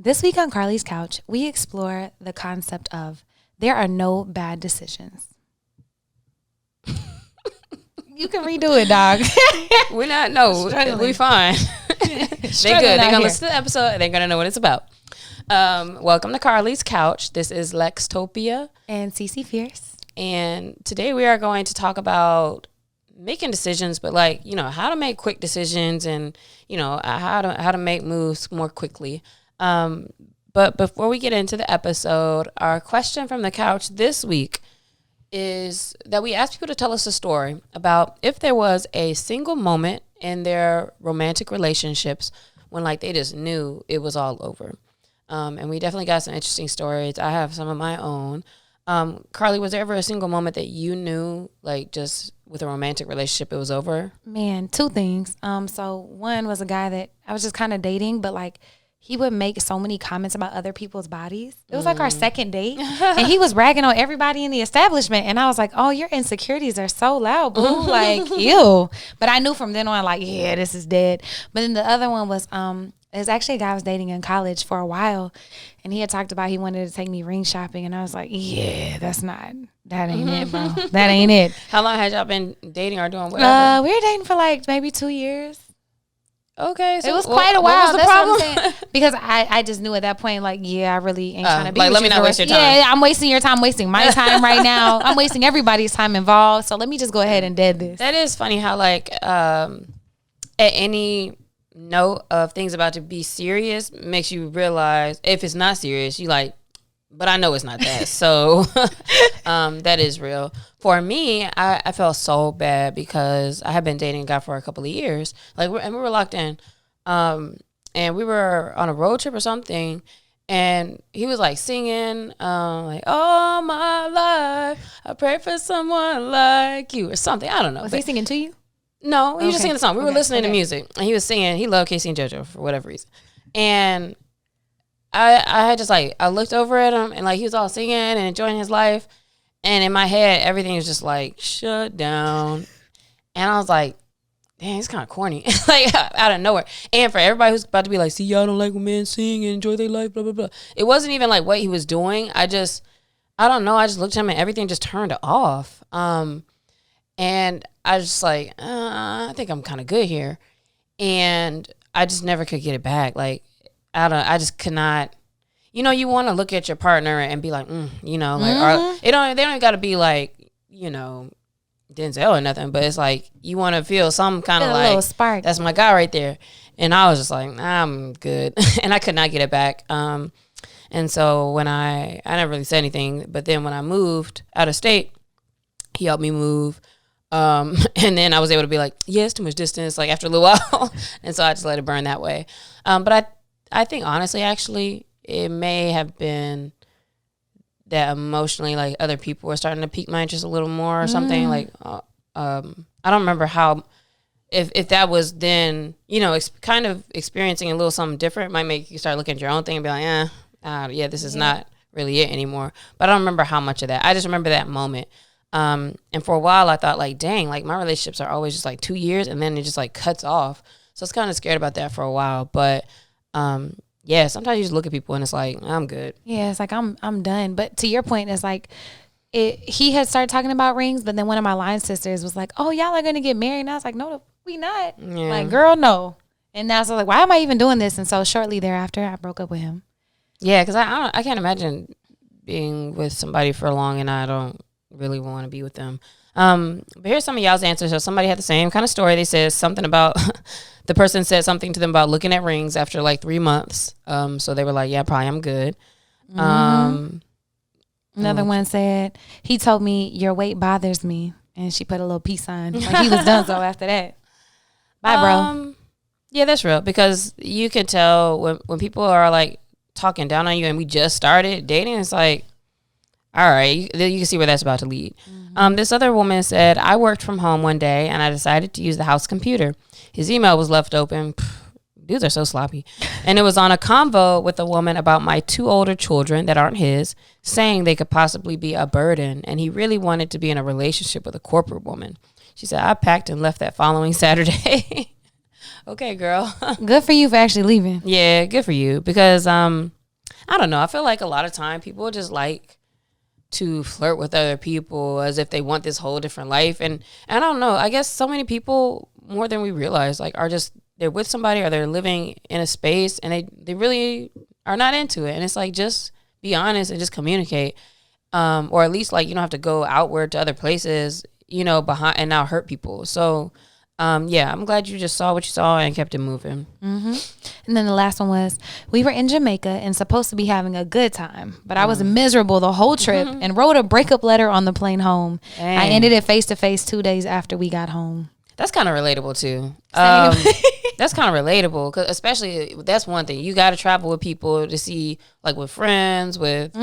This week on Carlie's Couch, we explore the concept of there are no bad decisions. You can redo it, dog. We're not, no, we're fine. They're good. They're going to listen to the episode and they're going to know what it's about. Welcome to Carlie's Couch. This is Lextopia. And Cece Fierce. And today we are going to talk about making decisions, but like, you know, how to make quick decisions and, you know, how to make moves more quickly. But before we get into the episode, our question from the couch this week is that we asked people to tell us a story about if there was a single moment in their romantic relationships when like they just knew it was all over. And we definitely got some interesting stories. I have some of my own. Carlie, was there ever a single moment that you knew, like, just with a romantic relationship, it was over? Man, two things. So one was a guy that I was just kind of dating, but like he would make so many comments about other people's bodies. It was like our second date, and he was ragging on everybody in the establishment. And I was like, "Oh, your insecurities are so loud, boo! Like, ew." But I knew from then on, like, yeah, this is dead. But then the other one was it's actually a guy I was dating in college for a while, and he had talked about he wanted to take me ring shopping, and I was like, yeah, that ain't it, bro. That ain't it. How long had y'all been dating or doing whatever? We were dating for like maybe 2 years. Okay, so it was quite a while. What was the problem? Because I just knew at that point, like, yeah, I really ain't trying to be like, with let me you not waste your time. Yeah, I'm wasting your time, I'm wasting my time right now. I'm wasting everybody's time involved. So let me just go ahead and dead this. That is funny how like at any note of things about to be serious makes you realize if it's not serious, you like, but I know it's not that. So that is real. For me, I felt so bad because I had been dating a guy for a couple of years. Like, we were locked in. And we were on a road trip or something. And he was like singing, like, all my life, I pray for someone like you or something. I don't know. Was he singing to you? No, he was just singing the song. We were listening to music, and he was singing. He loved Casey and JoJo for whatever reason. And I had just like, I looked over at him, and like he was all singing and enjoying his life. And in my head, everything was just like shut down. And I was like, damn, it's kind of corny, like out of nowhere. And for everybody who's about to be like, see, y'all don't like when men sing and enjoy their life, blah, blah, blah. It wasn't even like what he was doing. I don't know. I just looked at him and everything just turned off. And I was just like, I think I'm kind of good here. And I just never could get it back. Like, I just could not, you know, you want to look at your partner and be like, you know, like, they don't even got to be like, you know, Denzel or nothing, but it's like, you want to feel some kind of like, little spark. That's my guy right there. And I was just like, I'm good. And I could not get it back. And so when I never really said anything, but then when I moved out of state, he helped me move. And then I was able to be like, yeah, it's too much distance, like after a little while. And so I just let it burn that way. But I think honestly, actually, it may have been that emotionally, like other people were starting to pique my interest a little more or something. Like, I don't remember how, if that was then, you know, kind of experiencing a little something different might make you start looking at your own thing and be like, yeah, this is not really it anymore. But I don't remember how much of that. I just remember that moment. And for a while I thought like, dang, like my relationships are always just like 2 years and then it just like cuts off. So I was kind of scared about that for a while. But yeah, sometimes you just look at people and it's like, I'm good. Yeah, it's like I'm done. But to your point, it's like he had started talking about rings, but then one of my line sisters was like, oh, y'all are gonna get married. And I was like, no, we not. Yeah. Like, girl, no. And now so like, why am I even doing this? And so shortly thereafter I broke up with him. Yeah, because I can't imagine being with somebody for long and I don't really want to be with them. But here's some of y'all's answers. So somebody had the same kind of story. They said something about the person said something to them about looking at rings after like 3 months. So they were like, yeah, probably I'm good. Another one said, he told me your weight bothers me. And she put a little peace sign. Like he was done so after that. Bye, bro. Yeah, that's real. Because you can tell when people are like talking down on you and we just started dating, it's like, all right, you can see where that's about to lead. This other woman said, I worked from home one day and I decided to use the house computer. His email was left open. Dudes are so sloppy. And it was on a convo with a woman about my 2 older children that aren't his, saying they could possibly be a burden. And he really wanted to be in a relationship with a corporate woman. She said, I packed and left that following Saturday. okay, girl. Good for you for actually leaving. Yeah, good for you. Because I don't know. I feel like a lot of time people just like to flirt with other people as if they want this whole different life. And I don't know. I guess so many people, more than we realize, like are just they're with somebody or they're living in a space and they really are not into it. And it's like, just be honest and just communicate. Or at least like you don't have to go outward to other places, behind and now hurt people. So yeah, I'm glad you just saw what you saw and kept it moving. Mm-hmm. And then the last one was, we were in Jamaica and supposed to be having a good time, but I was miserable the whole trip and wrote a breakup letter on the plane home. Dang. I ended it face to face 2 days after we got home. That's kind of relatable too. That's kind of relatable, cause especially that's one thing. You got to travel with people to see, like with friends, with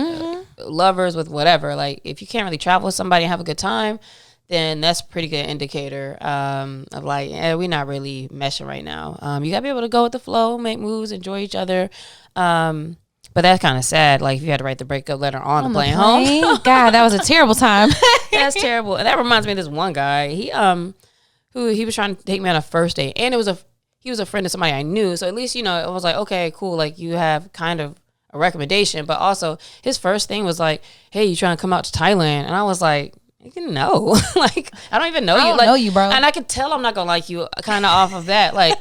lovers, with whatever. Like if you can't really travel with somebody and have a good time, then that's a pretty good indicator of like, we're not really meshing right now. You got to be able to go with the flow, make moves, enjoy each other. But that's kind of sad. Like if you had to write the breakup letter on the plane home. God, that was a terrible time. That's terrible. And that reminds me of this one guy. He was trying to take me on a first date, and he was a friend of somebody I knew. So at least, it was like, okay, cool. Like you have kind of a recommendation, but also his first thing was like, hey, you trying to come out to Thailand? And I was like, no, like I don't even know you. I don't know you, bro. And I could tell I'm not gonna like you kind of off of that. Like,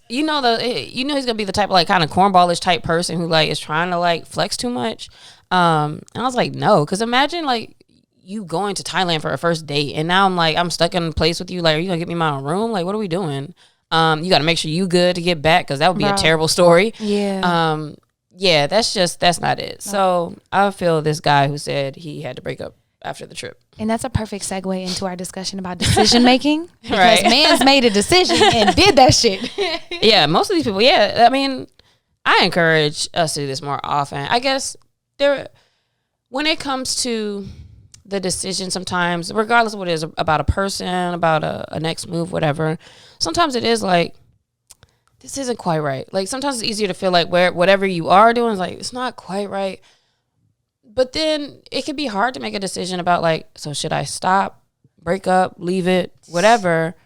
he's gonna be the type of like kind of cornballish type person who like is trying to like flex too much. And I was like, no, because imagine like you going to Thailand for a first date, and now I'm stuck in a place with you. Like, are you gonna get me my own room? Like, what are we doing? You got to make sure you good to get back, because that would be a terrible story. Yeah. Yeah, that's not it. No. So I feel this guy who said he had to break up after the trip. And that's a perfect segue into our discussion about decision making. Because man's made a decision and did that shit. Yeah, most of these people, yeah. I mean, I encourage us to do this more often. I guess when it comes to the decision sometimes, regardless of what it is, about a person, about a next move, whatever, sometimes it is like, this isn't quite right. Like sometimes it's easier to feel like whatever you are doing is like, it's not quite right. But then it can be hard to make a decision about like, so should I stop, break up, leave it, whatever,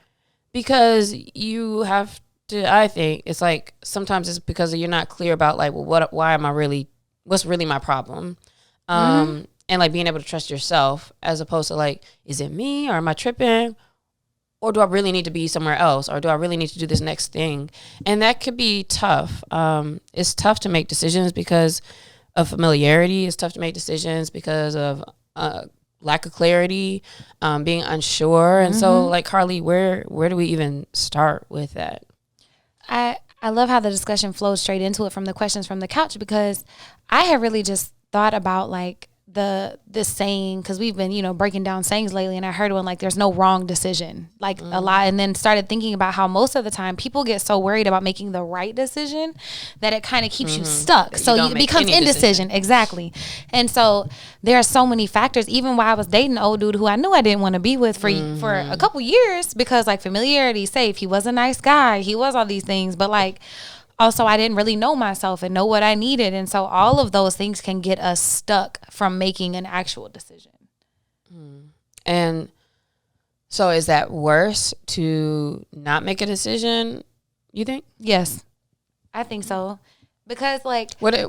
because you have to, I think it's like, sometimes it's because you're not clear about like, well, what's really my problem? And like being able to trust yourself, as opposed to like, is it me or am I tripping? Or do I really need to be somewhere else? Or do I really need to do this next thing? And that could be tough. It's tough to make decisions because of familiarity. It's tough to make decisions because of lack of clarity, being unsure. And so like, Carlie, where do we even start with that? I love how the discussion flows straight into it from the questions from the couch, because I have really just thought about like this saying, because we've been breaking down sayings lately, and I heard one like, there's no wrong decision, like a lot, and then started thinking about how most of the time people get so worried about making the right decision that it kind of keeps you stuck, so it becomes indecision. Exactly. And so there are so many factors. Even while I was dating an old dude who I knew I didn't want to be with for a couple years, because like familiarity, safe, he was a nice guy, he was all these things, but like also I didn't really know myself and know what I needed. And so all of those things can get us stuck from making an actual decision. And so is that worse to not make a decision, you think? Yes, I think so. Because like, what if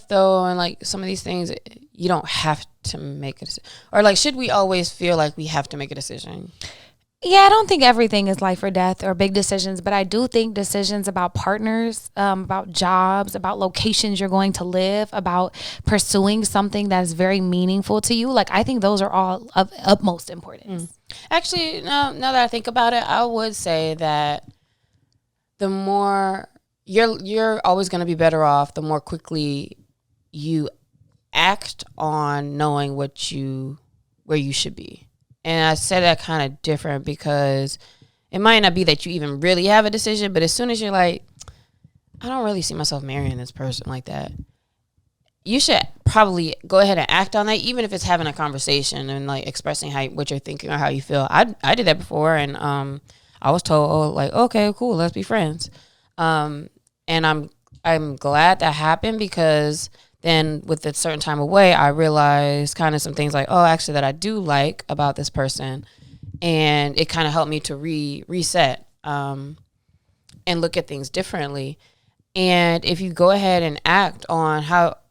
though, and like some of these things, you don't have to make a decision? Or like, should we always feel like we have to make a decision? Yeah, I don't think everything is life or death or big decisions, but I do think decisions about partners, about jobs, about locations you're going to live, about pursuing something that is very meaningful to you, like I think those are all of utmost importance. Actually, now that I think about it, I would say that the more you're always going to be better off the more quickly you act on knowing where you should be. And I said that kind of different because it might not be that you even really have a decision, but as soon as you're like, I don't really see myself marrying this person like that, you should probably go ahead and act on that, even if it's having a conversation and like expressing what you're thinking or how you feel. I did that before, and I was told, like, okay, cool, let's be friends. And I'm glad that happened, because then with a certain time away, I realized kind of some things like, oh, actually that I do like about this person. And it kind of helped me to reset and look at things differently. And if you go ahead and act on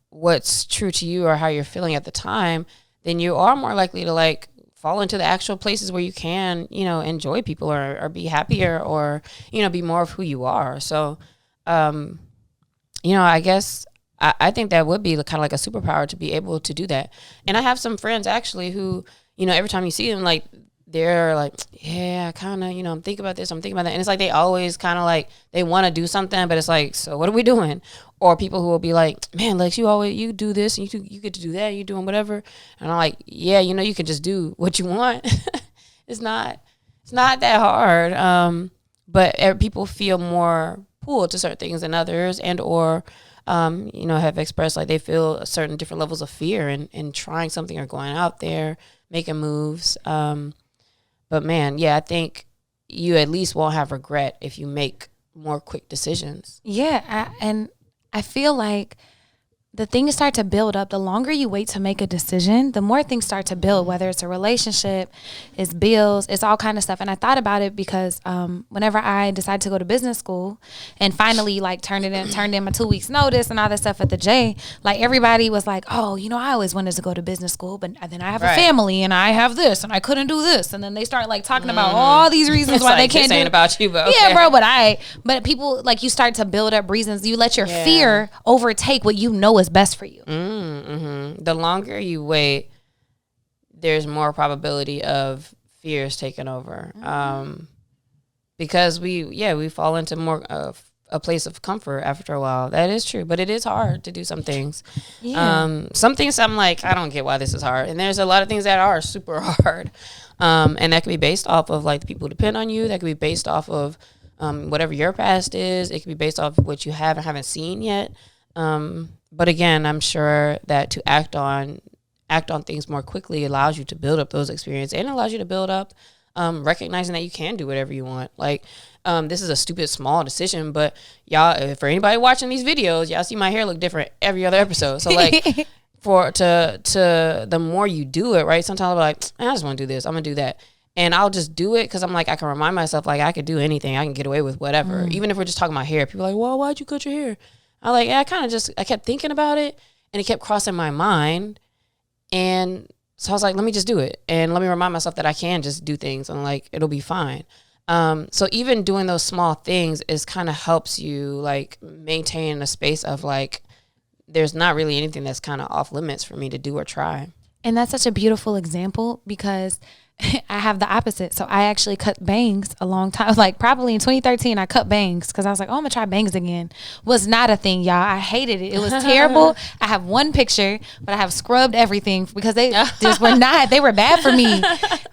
what's true to you or how you're feeling at the time, then you are more likely to like fall into the actual places where you can, enjoy people or be happier or, be more of who you are. So, I guess I think that would be kind of like a superpower to be able to do that. And I have some friends actually who, every time you see them, like, they're like, yeah, kind of, I'm thinking about this, I'm thinking about that. And it's like they always kind of like, they want to do something, but it's like, so what are we doing? Or people who will be like, man, Lex, you do this, and you get to do that, you're doing whatever. And I'm like, yeah, you can just do what you want. It's not that hard. But people feel more pulled to certain things than others, and or have expressed like they feel certain different levels of fear in trying something or going out there, making moves. But man, yeah, I think you at least won't have regret if you make more quick decisions. Yeah, and I feel like the things start to build up. The longer you wait to make a decision, the more things start to build, whether it's a relationship, it's bills, it's all kind of stuff. And I thought about it because whenever I decided to go to business school and finally like turned in my 2 weeks notice and all that stuff at the J, like everybody was like, oh, I always wanted to go to business school, but then I have a family and I have this and I couldn't do this. And then they start like talking about all these reasons why they can't do it. About you, but yeah, bro, but people, like, you start to build up reasons. You let your fear overtake what you know is best for you. Mm-hmm. The longer you wait, there's more probability of fears taking over. Because we fall into more of a place of comfort after a while. That is true, but it is hard to do some things. Yeah. Some things I'm like, I don't get why this is hard, and there's a lot of things that are super hard. And that can be based off of like the people who depend on you. That can be based off of whatever your past is. It can be based off of what you haven't seen yet. But again, I'm sure that to act on things more quickly allows you to build up those experiences and allows you to build up recognizing that you can do whatever you want. Like, this is a stupid small decision, but y'all, for anybody watching these videos, y'all see my hair look different every other episode. So like, to the more you do it, right? Sometimes I'll be like, I just want to do this, I'm gonna do that. And I'll just do it because I'm like, I can remind myself, like, I could do anything. I can get away with whatever. Even if we're just talking about hair, people are like, well, why'd you cut your hair? I like, yeah, I kept thinking about it and it kept crossing my mind. And so I was like, let me just do it. And let me remind myself that I can just do things and like, it'll be fine. So even doing those small things is kind of helps you like maintain a space of like, there's not really anything that's kind of off limits for me to do or try. And that's such a beautiful example because I have the opposite. So I actually cut bangs a long time, like probably in 2013, I cut bangs because I was like, oh, I'm gonna try bangs again. Was not a thing, y'all. I hated it. It was terrible. I have one picture, but I have scrubbed everything because they just were not, they were bad for me.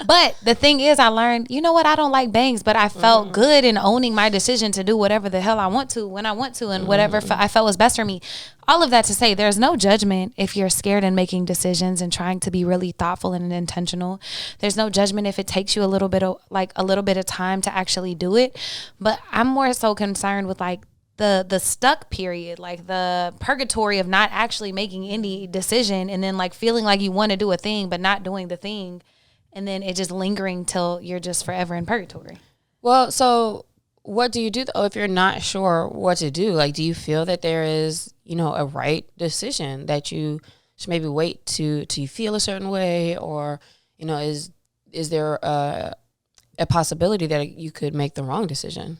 But the thing is, I learned, you know what? I don't like bangs, but I felt good in owning my decision to do whatever the hell I want to, when I want to, and whatever I felt was best for me. All of that to say, there's no judgment if you're scared in making decisions and trying to be really thoughtful and intentional. There's no judgment if it takes you a little bit of time to actually do it. But I'm more so concerned with like the stuck period, like the purgatory of not actually making any decision and then like feeling like you want to do a thing but not doing the thing, and then it just lingering till you're just forever in purgatory. Well, so what do you do though if you're not sure what to do? Like, do you feel that there is, a right decision that you should maybe wait to you feel a certain way, or is there a possibility that you could make the wrong decision?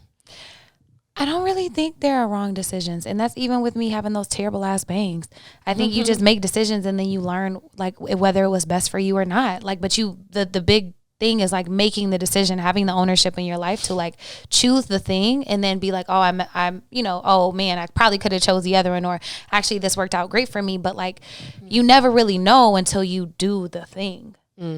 I don't really think there are wrong decisions, and that's even with me having those terrible ass bangs. I think you just make decisions and then you learn like whether it was best for you or not. Like, but the big thing is like making the decision, having the ownership in your life to like choose the thing and then be like, oh, I'm oh man, I probably could have chose the other one, or actually this worked out great for me. But like, you never really know until you do the thing.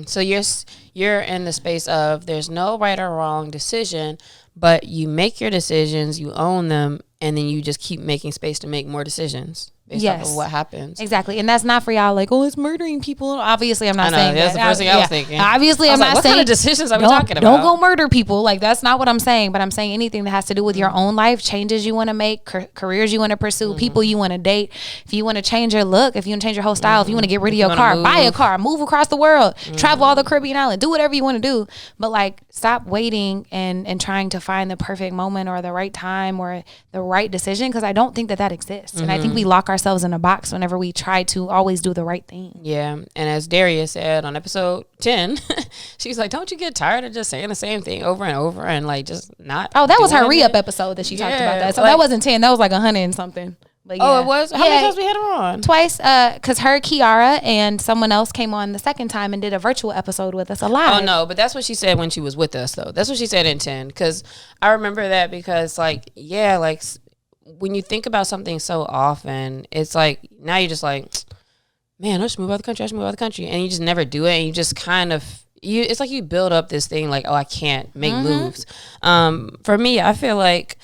So you're in the space of there's no right or wrong decision, but you make your decisions, you own them, and then you just keep making space to make more decisions. based off of what happens. Exactly. And that's not for y'all like, oh, it's murdering people. Obviously, I'm not saying that's that. the first thing I was thinking. Obviously, I'm not what saying. What kind of decisions are we talking about? Don't go murder people. Like, that's not what I'm saying. But I'm saying anything that has to do with your own life, changes you want to make, careers you want to pursue, people you want to date. If you want to change your look, if you want to change your whole style, if you want to get rid of your car, buy a car, move across the world, travel all the Caribbean island, do whatever you want to do. But like, stop waiting and trying to find the perfect moment or the right time or the right decision, because I don't think that exists. And I think we lock ourselves in a box whenever we try to always do the right thing. Yeah. And as Daria said on episode 10, she's like, don't you get tired of just saying the same thing over and over and like just not? Oh, that was her re-up episode that she talked about that. So like, that wasn't 10. That was like 100 and something. But yeah. Oh, it was? How many times we had her on? Twice, because her, Kiara, and someone else came on the second time and did a virtual episode with us live. Oh, no, but that's what she said when she was with us, though. That's what she said in 10, because I remember that because, like, yeah, like, when you think about something so often, it's like, now you're just like, man, I should move out the country. And you just never do it, and you just kind of, it's like you build up this thing like, oh, I can't make moves. For me, I feel like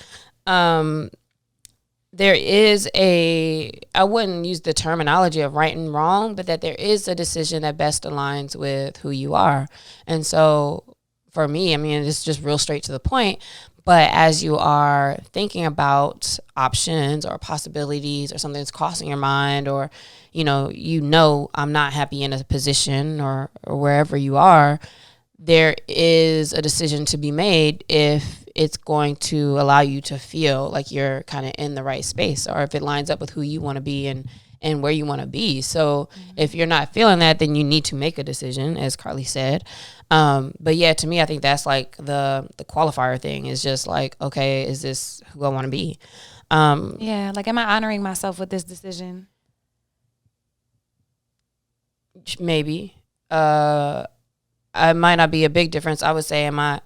there is I wouldn't use the terminology of right and wrong, but that there is a decision that best aligns with who you are. And so for me, I mean, it's just real straight to the point. But as you are thinking about options or possibilities or something that's crossing your mind, or, you know, I'm not happy in a position or wherever you are, there is a decision to be made if it's going to allow you to feel like you're kind of in the right space, or if it lines up with who you want to be and where you want to be. So if you're not feeling that, then you need to make a decision, as Carlie said. But yeah, to me, I think that's like the qualifier thing is just like, okay, is this who I want to be? Yeah. Like, am I honoring myself with this decision? Maybe. I might not be a big difference. I would say, am I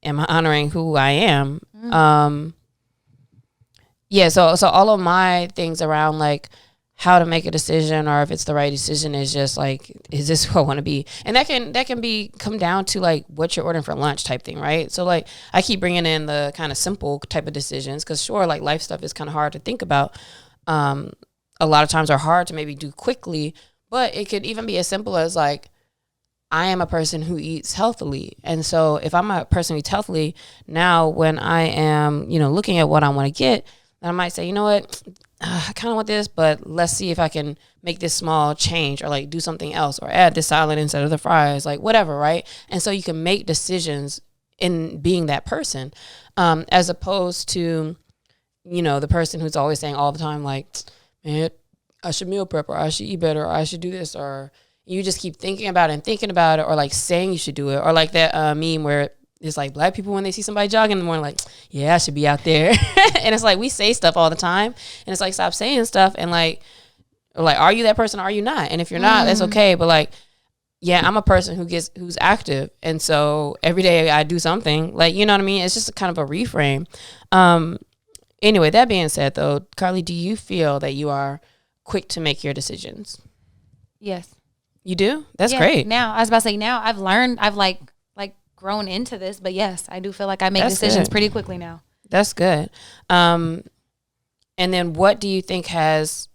honoring who I am? Yeah. So all of my things around like how to make a decision or if it's the right decision is just like, is this who I want to be? And that can come down to like what you're ordering for lunch type thing, right? So like I keep bringing in the kind of simple type of decisions because sure, like life stuff is kind of hard to think about. A lot of times are hard to maybe do quickly, but it could even be as simple as like, I am a person who eats healthily. And so if I'm a person who eats healthily, now when I am, looking at what I want to get, then I might say, you know what, I kind of want this, but let's see if I can make this small change or like do something else or add this salad instead of the fries, like whatever, right? And so you can make decisions in being that person, as opposed to, the person who's always saying all the time, like, man, I should meal prep or I should eat better or I should do this, or you just keep thinking about it or like saying you should do it, or like that meme where it's like black people when they see somebody jogging in the morning, like, yeah, I should be out there. And it's like we say stuff all the time, and it's like stop saying stuff and like are you that person or are you not? And if you're not, that's okay. But like, yeah, I'm a person who's active, and so every day I do something, like, you know what I mean? It's just kind of a reframe. Anyway, that being said though, Carlie, do you feel that you are quick to make your decisions? Yes. You do? That's great. Now, I was about to say, now I've learned, I've like grown into this, but yes, I do feel like I make decisions pretty quickly now. That's good. And then what do you think has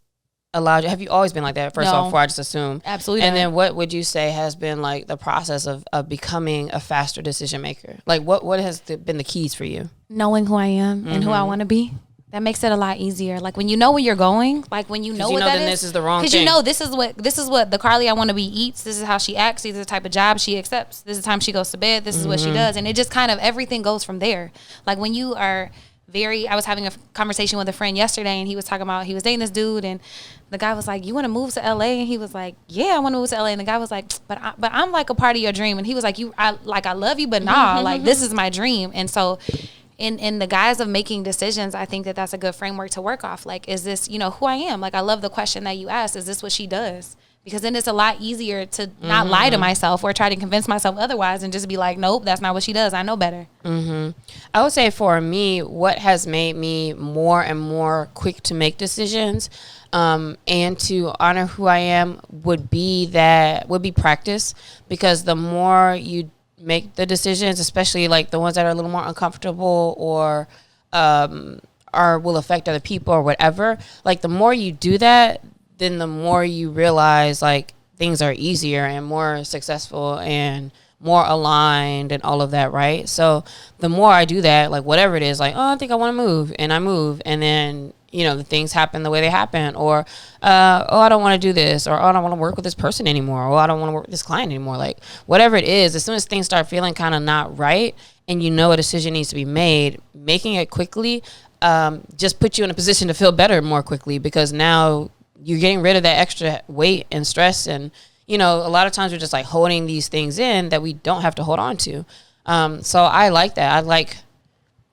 allowed you, have you always been like that? First off, before I just assume. Absolutely. And then what would you say has been like the process of becoming a faster decision maker? Like what has been the keys for you? Knowing who I am and who I want to be. That makes it a lot easier. Like when you know where you're going, like when you know what that is. This is the wrong thing. Because this is what the Carlie I want to be eats. This is how she acts. These are the type of job she accepts. This is the time she goes to bed. This is what she does. And it just kind of, everything goes from there. Like when you are I was having a conversation with a friend yesterday, and he was talking about, he was dating this dude, and the guy was like, you want to move to LA? And he was like, yeah, I want to move to LA. And the guy was like, but I'm like a part of your dream. And he was like, I love you, but nah, like this is my dream. And so in the guise of making decisions, I think that's a good framework to work off. Like, is this, who I am? Like, I love the question that you asked, is this what she does? Because then it's a lot easier to not lie to myself or try to convince myself otherwise and just be like, nope, that's not what she does. I know better. I would say for me, what has made me more and more quick to make decisions and to honor who I am would be practice. Because the more you make the decisions, especially like the ones that are a little more uncomfortable or will affect other people or whatever, like the more you do that, then the more you realize like things are easier and more successful and more aligned and all of that, right? So the more I do that, like whatever it is, like, oh, I think I want to move, and I move, and then, you know, the things happen the way they happen, or oh, I don't want to do this, or oh, I don't want to work with this person anymore, or I don't want to work with this client anymore. Like whatever it is, as soon as things start feeling kind of not right and you know a decision needs to be made, making it quickly just puts you in a position to feel better more quickly, because now you're getting rid of that extra weight and stress. And, you know, a lot of times we're just like holding these things in that we don't have to hold on to. So I like that. I like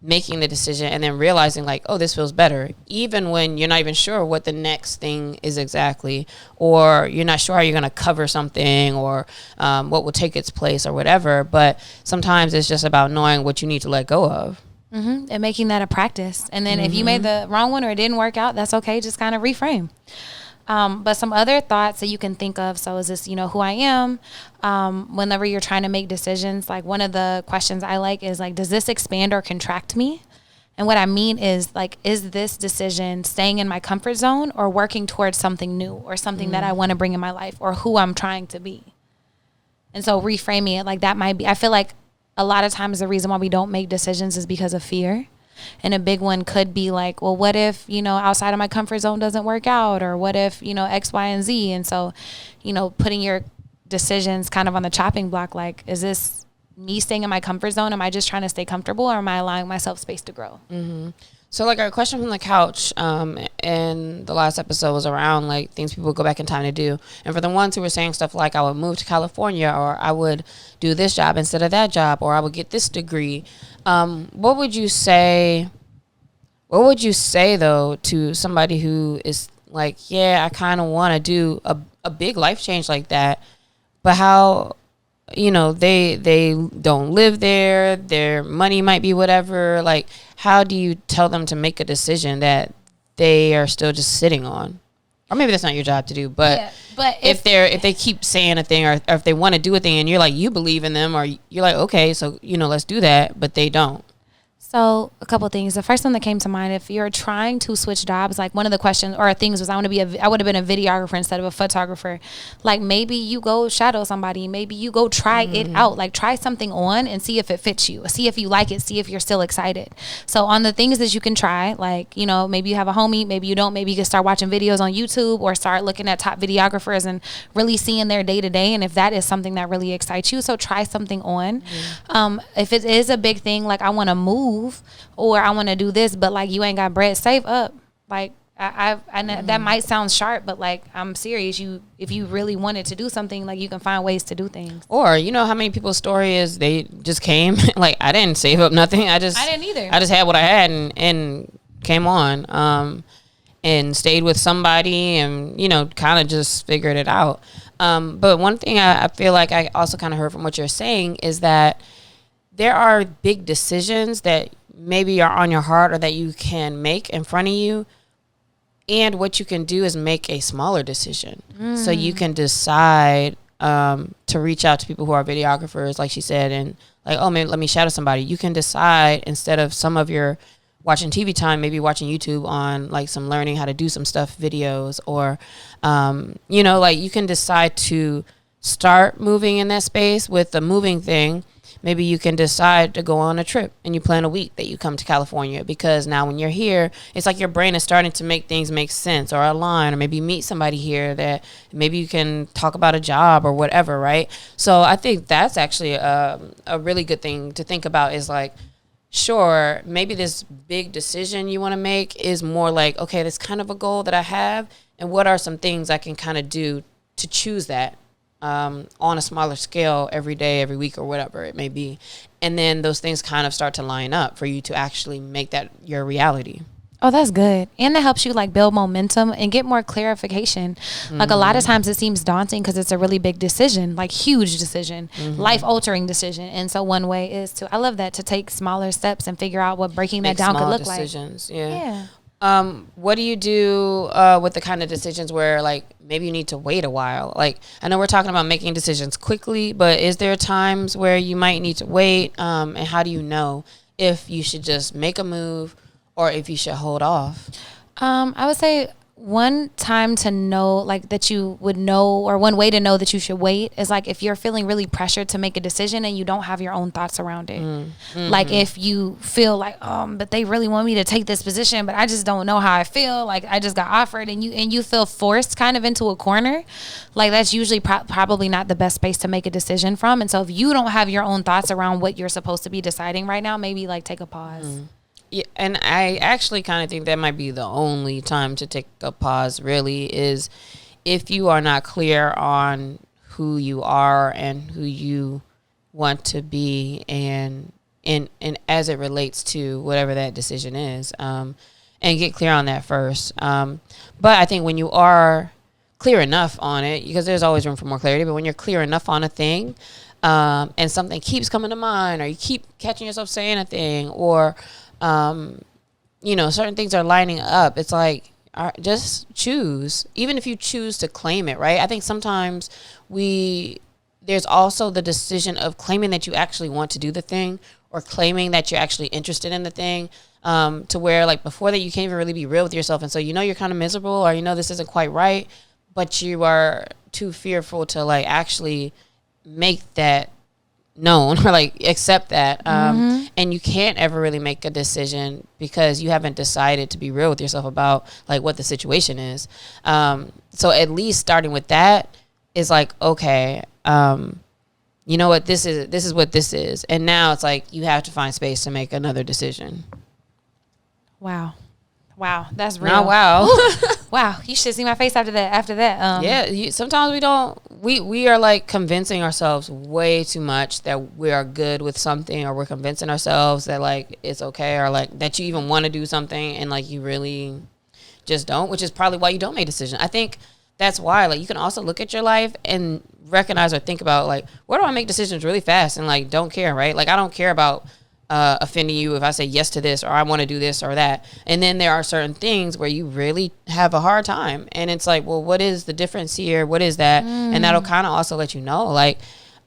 making the decision and then realizing like, oh, this feels better, even when you're not even sure what the next thing is exactly, or you're not sure how you're going to cover something, or what will take its place or whatever. But sometimes it's just about knowing what you need to let go of. Mm-hmm. And making that a practice. And then if you made the wrong one or it didn't work out, that's okay. Just kind of reframe. But some other thoughts that you can think of. So is this, you know, who I am? Whenever you're trying to make decisions, like one of the questions I like is like, does this expand or contract me? And what I mean is like, is this decision staying in my comfort zone or working towards something new or something that I want to bring in my life or who I'm trying to be? And so reframing it like that might be, I feel like a lot of times the reason why we don't make decisions is because of fear. And a big one could be like, well, what if, you know, outside of my comfort zone doesn't work out? Or what if, you know, X, Y, and Z? And so, you know, putting your decisions kind of on the chopping block, like, is this me staying in my comfort zone? Am I just trying to stay comfortable, or am I allowing myself space to grow? Mm-hmm. So like our question from the couch in the last episode was around like things people go back in time to do. And for the ones who were saying stuff like I would move to California, or I would do this job instead of that job, or I would get this degree. What would you say though to somebody who is like, yeah, I kind of want to do a big life change like that, but how, you know, they don't live there, their money might be whatever, like how do you tell them to make a decision that they are still just sitting on? Or maybe that's not your job to do, but if they keep saying a thing, or if they want to do a thing and you're like, you believe in them, or you're like, okay, so, you know, let's do that, but they don't. So a couple of things. The first one that came to mind, if you're trying to switch jobs, like one of the questions or things was I would have been a videographer instead of a photographer. Like maybe you go shadow somebody, maybe you go try it out, like try something on and see if it fits you, see if you like it, see if you're still excited. So on the things that you can try, like, you know, maybe you have a homie, maybe you don't, maybe you can start watching videos on YouTube or start looking at top videographers and really seeing their day to day. And if that is something that really excites you, so try something on. If it is a big thing, like I want to move, or I want to do this, but like you ain't got bread, save up. Like I know that might sound sharp, but like I'm serious. If you really wanted to do something, like you can find ways to do things. Or you know how many people's story is they just came like I didn't save up nothing. I didn't either. I just had what I had and came on and stayed with somebody and, you know, kind of just figured it out. But one thing I feel like I also kind of heard from what you're saying is that there are big decisions that maybe are on your heart or that you can make in front of you. And what you can do is make a smaller decision. So you can decide to reach out to people who are videographers, like she said, and like, oh, maybe let me shadow somebody. You can decide, instead of some of your watching TV time, maybe watching YouTube on like some learning how to do some stuff videos, or, you know, like you can decide to start moving in that space with the moving thing. Maybe you can decide to go on a trip and you plan a week that you come to California, because now when you're here, it's like your brain is starting to make things make sense or align, or maybe meet somebody here that maybe you can talk about a job or whatever, right? So I think that's actually a really good thing to think about, is like, sure, maybe this big decision you want to make is more like, okay, that's kind of a goal that I have, and what are some things I can kind of do to choose that on a smaller scale every day, every week, or whatever it may be. And then those things kind of start to line up for you to actually make that your reality. Oh, that's good. And it helps you like build momentum and get more clarification. Like a lot of times it seems daunting because it's a really big decision, like huge decision, life altering decision. And so one way is to, I love that, to take smaller steps and figure out what breaking that down could look decisions, like. Yeah. What do you do with the kind of decisions where like maybe you need to wait a while? Like I know we're talking about making decisions quickly, but is there times where you might need to wait? And how do you know if you should just make a move, or if you should hold off? I would say one time to know, like, that you would know, or one way to know that you should wait is like if you're feeling really pressured to make a decision and you don't have your own thoughts around it. Like if you feel like, but they really want me to take this position, but I just don't know how I feel. Like I just got offered, and you feel forced kind of into a corner. Like that's usually probably not the best space to make a decision from. And so if you don't have your own thoughts around what you're supposed to be deciding right now, maybe like take a pause. Yeah, and I actually kind of think that might be the only time to take a pause, really, is if you are not clear on who you are and who you want to be, and as it relates to whatever that decision is, and get clear on that first. But I think when you are clear enough on it, because there's always room for more clarity, but when you're clear enough on a thing, and something keeps coming to mind, or you keep catching yourself saying a thing, or certain things are lining up, it's like, just choose. Even if you choose to claim it, right? I think sometimes there's also the decision of claiming that you actually want to do the thing, or claiming that you're actually interested in the thing, to where like before that you can't even really be real with yourself. And so, you're kind of miserable, or this isn't quite right, but you are too fearful to like actually make that known or like accept that. And you can't ever really make a decision because you haven't decided to be real with yourself about like what the situation is. So at least starting with that is like, okay, you know what, this is what this is. And now it's like you have to find space to make another decision. Wow, that's real. Not wow. Wow, you should see my face after that. Yeah, sometimes we are like convincing ourselves way too much that we are good with something, or we're convincing ourselves that like it's okay, or like that you even want to do something, and like you really just don't, which is probably why you don't make decisions. I think that's why like you can also look at your life and recognize or think about like, where do I make decisions really fast and like don't care, right? Like I don't care about offending you if I say yes to this, or I want to do this or that. And then there are certain things where you really have a hard time, and it's like, well, what is the difference here? What is that? And that'll kind of also let you know like,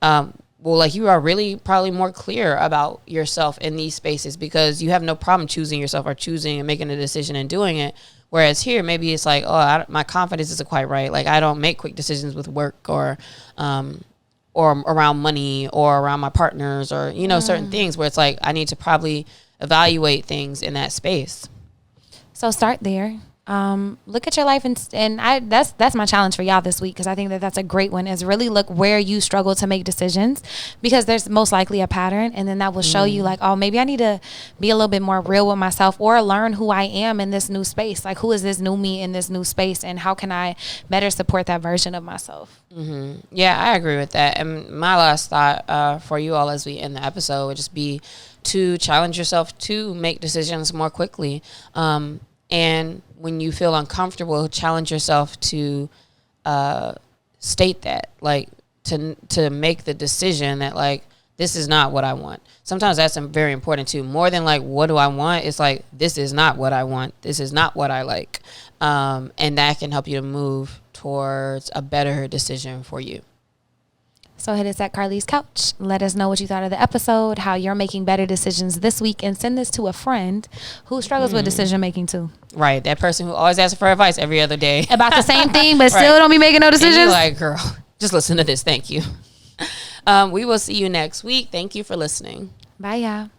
like you are really probably more clear about yourself in these spaces, because you have no problem choosing yourself, or choosing and making a decision and doing it. Whereas here, maybe it's like, my confidence isn't quite right. Like I don't make quick decisions with work, or around money, or around my partners, or certain things where it's like I need to probably evaluate things in that space. So start there. Look at your life, and that's my challenge for y'all this week, because I think that's a great one, is really look where you struggle to make decisions, because there's most likely a pattern, and then that will show you like, oh, maybe I need to be a little bit more real with myself, or learn who I am in this new space. Like, who is this new me in this new space, and how can I better support that version of myself? Yeah, I agree with that. And my last thought for you all as we end the episode would just be to challenge yourself to make decisions more quickly. And when you feel uncomfortable, challenge yourself to state that, like to make the decision that like, this is not what I want. Sometimes that's very important too. More than like, what do I want? It's like, this is not what I want. This is not what I like. And that can help you to move towards a better decision for you. So hit us at Carlie's Couch. Let us know what you thought of the episode, how you're making better decisions this week, and send this to a friend who struggles with decision making too. Right. That person who always asks for advice every other day about the same thing, but still don't be making no decisions. And you're like, girl, just listen to this. Thank you. We will see you next week. Thank you for listening. Bye, y'all.